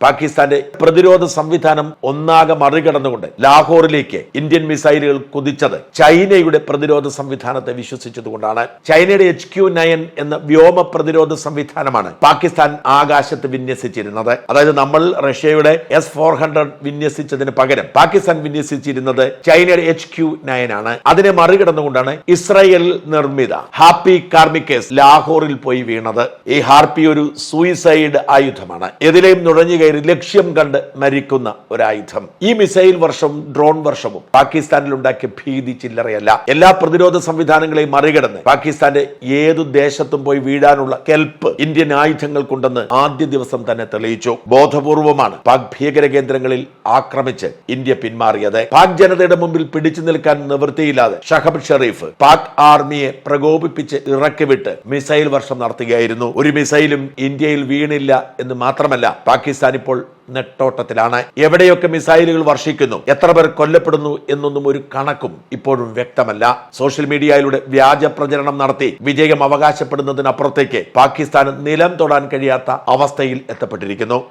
പാകിസ്ഥാന്റെ പ്രതിരോധ സംവിധാനം ഒന്നാകെ മറികടന്നുകൊണ്ട് ലാഹോറിലേക്ക് ഇന്ത്യൻ മിസൈലുകൾ കുതിച്ചത് ചൈനയുടെ പ്രതിരോധ സംവിധാനത്തെ വിശ്വസിച്ചതുകൊണ്ടാണ്. ചൈനയുടെ HQ-9 എന്ന വ്യോമ പ്രതിരോധ സംവിധാനമാണ് പാകിസ്ഥാൻ ആകാശത്ത് വിന്യസിച്ചിരുന്നത്. അതായത് നമ്മൾ റഷ്യയുടെ S-400 വിന്യസിച്ചതിന് പകരം പാകിസ്ഥാൻ വിന്യസിച്ചിരുന്നത് ചൈനയുടെ HQ-9 ആണ്. അതിനെ മറികടന്നുകൊണ്ടാണ് ഇസ്രായേൽ നിർമ്മിത ഹാപ്പി കാർമിക്കേസ് ലാഹോറിൽ പോയി വീണത്. ഈ ഹാർപ്പി ഒരു സൂയിസൈഡ് ആയുധമാണ്. എതിലെയും നുഴഞ്ഞു ലക്ഷ്യം കണ്ട് മരിക്കുന്ന ഒരായുധം. ഈ മിസൈൽ വർഷവും ഡ്രോൺ വർഷവും പാകിസ്ഥാനിൽ ഉണ്ടാക്കിയ ഭീതി ചില്ലറയല്ല. എല്ലാ പ്രതിരോധ സംവിധാനങ്ങളെയും മറികടന്ന് പാകിസ്ഥാന്റെ ഏതു ദേശത്തും പോയി വീഴാനുള്ള കെൽപ്പ് ഇന്ത്യൻ ആയുധങ്ങൾക്കുണ്ടെന്ന് ആദ്യ ദിവസം തന്നെ തെളിയിച്ചു. ബോധപൂർവമാണ് പാക് ഭീകര കേന്ദ്രങ്ങളിൽ ആക്രമിച്ച് ഇന്ത്യ പിന്മാറിയത്. പാക് ജനതയുടെ മുമ്പിൽ പിടിച്ചു നിൽക്കാൻ നിവൃത്തിയില്ലാതെ ഷഹബ് ഷെരീഫ് പാക് ആർമിയെ പ്രകോപിപ്പിച്ച് ഇറക്കിവിട്ട് മിസൈൽ വർഷം നടത്തുകയായിരുന്നു. ഒരു മിസൈലും ഇന്ത്യയിൽ വീണില്ല എന്ന് മാത്രമല്ല, പാകിസ്ഥാൻ ഇപ്പോൾ നെട്ടോട്ടത്തിലാണ്. എവിടെയൊക്കെ മിസൈലുകൾ വർഷിക്കുന്നു, എത്ര പേർ കൊല്ലപ്പെടുന്നു എന്നൊന്നും ഒരു കണക്കും ഇപ്പോഴും വ്യക്തമല്ല. സോഷ്യൽ മീഡിയയിലൂടെ വ്യാജ പ്രചരണം നടത്തി വിജയം അവകാശപ്പെടുന്നതിനപ്പുറത്തേക്ക് പാകിസ്ഥാന് നിലം തൊടാൻ കഴിയാത്ത അവസ്ഥയിൽ എത്തപ്പെട്ടിരിക്കുന്നു.